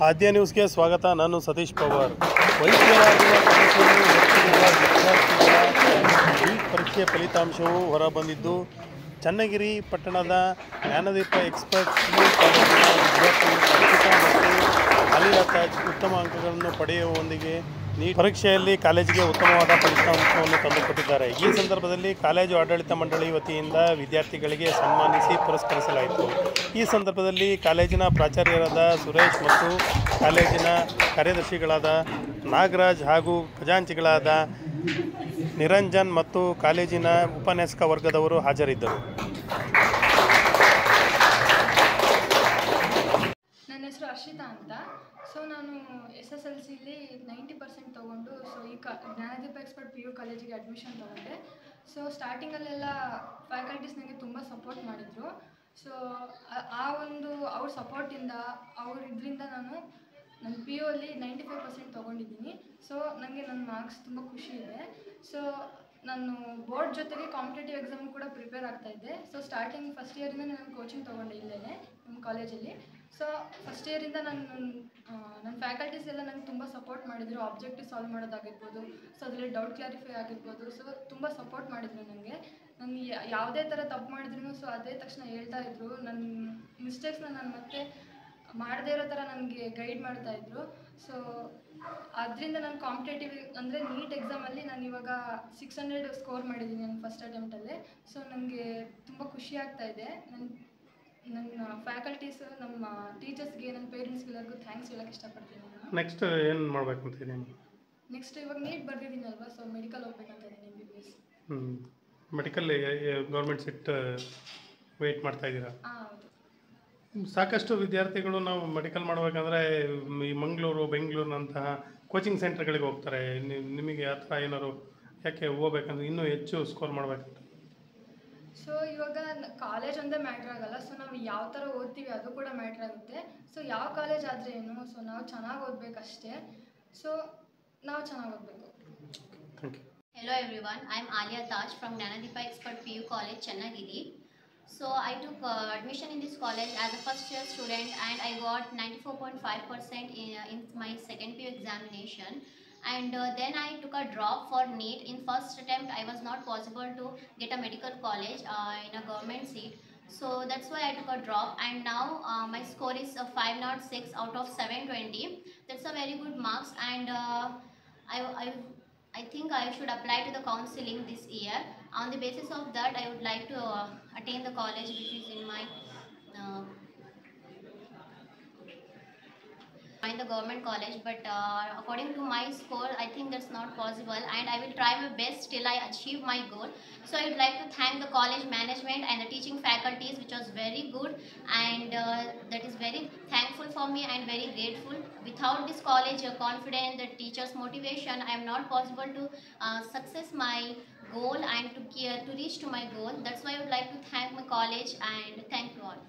ಆದ್ಯ ನ್ಯೂಸ್ಗೆ ಸ್ವಾಗತ. ನಾನು ಸತೀಶ್ ಪವಾರ್. ವೈದ್ಯರಾಗುವ ಕನಸನ್ನು ಹೊತ್ತಿರುವ ವಿದ್ಯಾರ್ಥಿಗಳ ನೀಟ್ ಪರೀಕ್ಷೆ ಫಲಿತಾಂಶವು ಹೊರಬಂದಿದ್ದು, ಚನ್ನಗಿರಿ ಪಟ್ಟಣದ ಜ್ಞಾನದೀಪ ಎಕ್ಸ್ಪರ್ಟ್ PU ಕಾಲೇಜಿನ ವಿದ್ಯಾರ್ಥಿ ಅರ್ಪಿತಾ ಮತ್ತು ಅಲಿಲಾ ತಾಜ್ ಉತ್ತಮ ಅಂಕಗಳನ್ನು ಪಡೆಯುವೊಂದಿಗೆ ನೀಟ್ ಪರೀಕ್ಷೆಯಲ್ಲಿ ಕಾಲೇಜಿಗೆ ಉತ್ತಮವಾದ ಫಲಿತಾಂಶವನ್ನು ತಂದುಕೊಟ್ಟಿದ್ದಾರೆ. ಈ ಸಂದರ್ಭದಲ್ಲಿ ಕಾಲೇಜು ಆಡಳಿತ ಮಂಡಳಿ ವತಿಯಿಂದ ವಿದ್ಯಾರ್ಥಿಗಳಿಗೆ ಸನ್ಮಾನಿಸಿ ಪುರಸ್ಕರಿಸಲಾಯಿತು. ಈ ಸಂದರ್ಭದಲ್ಲಿ ಕಾಲೇಜಿನ ಪ್ರಾಚಾರ್ಯರಾದ ಸುರೇಶ್ ಮತ್ತು ಕಾಲೇಜಿನ ಕಾರ್ಯದರ್ಶಿಗಳಾದ ನಾಗರಾಜ್ ಹಾಗೂ ಖಜಾಂಚಿಗಳಾದ ನಿರಂಜನ್ ಮತ್ತು ಕಾಲೇಜಿನ ಉಪನ್ಯಾಸಕ ವರ್ಗದವರು ಹಾಜರಿದ್ದರು. ನನ್ನ ಹೆಸರು ಅರ್ಷಿತಾ ಅಂತ. ಸೊ ನಾನು SSLCಲಿ 90% ತೊಗೊಂಡು ಈ ಜ್ಞಾನದೀಪ ಎಕ್ಸ್ಪರ್ಟ್ PU ಕಾಲೇಜಿಗೆ ಅಡ್ಮಿಷನ್ ತೊಗೊಂಡೆ. ಸೊ ಸ್ಟಾರ್ಟಿಂಗಲ್ಲೆಲ್ಲ ಫ್ಯಾಕಲ್ಟೀಸ್ ನನಗೆ ತುಂಬ ಸಪೋರ್ಟ್ ಮಾಡಿದರು. ಸೊ ಅವ್ರ ಸಪೋರ್ಟಿಂದ ಇದರಿಂದ ನನ್ನ PU ಅಲ್ಲಿ 95% ತೊಗೊಂಡಿದ್ದೀನಿ. ಸೊ ನನಗೆ ನನ್ನ ಮಾರ್ಕ್ಸ್ ತುಂಬ ಖುಷಿ ಇದೆ. ಸೊ ನಾನು ಬೋರ್ಡ್ ಜೊತೆಗೆ ಕಾಂಪಿಟೇಟಿವ್ ಎಕ್ಸಾಮ್ ಕೂಡ ಪ್ರಿಪೇರ್ ಆಗ್ತಾಯಿದ್ದೆ. ಸೊ ಸ್ಟಾರ್ಟಿಂಗ್ ಫಸ್ಟ್ ಇಯರಿಂದ ನಾನು ಕೋಚಿಂಗ್ ತೊಗೊಂಡೆ ಇಲ್ಲೇ ನಮ್ಮ ಕಾಲೇಜಲ್ಲಿ. ಸೊ ಫಸ್ಟ್ ಇಯರಿಂದ ನನ್ನ ಫ್ಯಾಕಲ್ಟೀಸ್ ಎಲ್ಲ ನನಗೆ ತುಂಬ ಸಪೋರ್ಟ್ ಮಾಡಿದರು. ಆಬ್ಜೆಕ್ಟಿವ್ ಸಾಲ್ವ್ ಮಾಡೋದಾಗಿರ್ಬೋದು, ಸೊ ಅದರಲ್ಲಿ ಡೌಟ್ ಕ್ಲಾರಿಫೈ ಆಗಿರ್ಬೋದು. ಸೊ ತುಂಬ ಸಪೋರ್ಟ್ ಮಾಡಿದರು ನನಗೆ ಯಾವುದೇ ಥರ ತಪ್ಪು ಮಾಡಿದ್ರು ಸೊ ಅದೇ ತಕ್ಷಣ ಹೇಳ್ತಾ ಇದ್ರು. ನನ್ನ ಮಿಸ್ಟೇಕ್ಸ್ನ ನಾನು ಮತ್ತೆ ಮಾಡದೇ ಇರೋ ಥರ ನನಗೆ ಗೈಡ್ ಮಾಡ್ತಾಯಿದ್ರು. ಸೊ ಅದರಿಂದ ನಾನು ಕಾಂಪಿಟೇಟಿವ್ ಅಂದರೆ ನೀಟ್ ಎಕ್ಸಾಮಲ್ಲಿ ನಾನು ಇವಾಗ 600 ಸ್ಕೋರ್ ಮಾಡಿದ್ದೀನಿ ನನ್ನ ಫಸ್ಟ್ ಅಟೆಂಪ್ಟಲ್ಲೇ. ಸೊ ನನಗೆ ತುಂಬ ಖುಷಿ ಆಗ್ತಾಯಿದೆ. ನನ್ನ ಫ್ಯಾಕಲ್ಟೀಸ್, ನಮ್ಮ ಟೀಚರ್ಸ್ಗೆ, ನನ್ನ ಪೇರೆಂಟ್ಸ್ಗೆಲ್ಲರಿಗೂ ಥ್ಯಾಂಕ್ಸ್ ಹೇಳೋಕ್ಕೆ ಇಷ್ಟಪಡ್ತೀನಿ. ನಾನು ನೆಕ್ಸ್ಟ್ ಏನು ಮಾಡಬೇಕು ಅಂತ ಇದ್ದೀನಿ? ನೆಕ್ಸ್ಟ್ ಇವಾಗ ನೀಟ್ ಬರ್ದಿದ್ದೀನಲ್ವ, ಸೊ ಮೆಡಿಕಲ್ ಹೋಗ್ಬೇಕಂತ ಇದ್ದೀನಿ, MBBS. Medical government seat wait ಮಾಡ್ತಾ ಇದ್ದೀರಾ? ಹೌದು. ಸಾಕಷ್ಟು ವಿದ್ಯಾರ್ಥಿಗಳು ನಾವು ಮೆಡಿಕಲ್ ಮಾಡಬೇಕಂದ್ರೆ ಈ ಮಂಗಳೂರು, ಬೆಂಗಳೂರಿನಂತಹ ಕೋಚಿಂಗ್ ಸೆಂಟರ್ಗಳಿಗೆ ಹೋಗ್ತಾರೆ. ನಿಮಗೆ ಆ ಥರ ಏನಾದ್ರು ಯಾಕೆ ಹೋಗ್ಬೇಕಂದ್ರೆ ಇನ್ನೂ ಹೆಚ್ಚು ಸ್ಕೋರ್ ಮಾಡಬೇಕಂತ? ಸೊ ಇವಾಗ ಕಾಲೇಜ್ ಒಂದೇ ಮ್ಯಾಟ್ರ್ ಆಗಲ್ಲ. ಸೊ ನಾವು ಯಾವ ಥರ ಓದ್ತೀವಿ ಅದು ಕೂಡ ಮ್ಯಾಟ್ರ್ ಆಗುತ್ತೆ. ಸೊ ಯಾವ ಕಾಲೇಜ್ ಆದರೆ ಏನು, ಸೊ ನಾವು ಚೆನ್ನಾಗಿ ಓದಬೇಕಷ್ಟೇ. ಸೊ ನಾವು ಚೆನ್ನಾಗಿ ಓದಬೇಕು. Thank you. Hello everyone, I am Alia Taj from Gnanadeepa Expert PU College, Channagiri. So I took admission in this college as a first year student and I got 94.5% in my second PU examination. And then I took a drop for NEET. In first attempt I was not possible to get a medical college in a government seat. So that's why I took a drop, and now my score is 506 out of 720. That's a very good marks, and I think I should apply to the counseling this year. On the basis of that, I would like to attain the college which is in my the government college, but according to my score I think that's not possible, and I will try my best till I achieve my goal. So I would like to thank the college management and the teaching faculties, which was very good, and that is very thankful for me and very grateful. Without this college confidence, the teachers motivation, I am not possible to success my goal and to reach to my goal. That's why I would like to thank my college, and thank you all.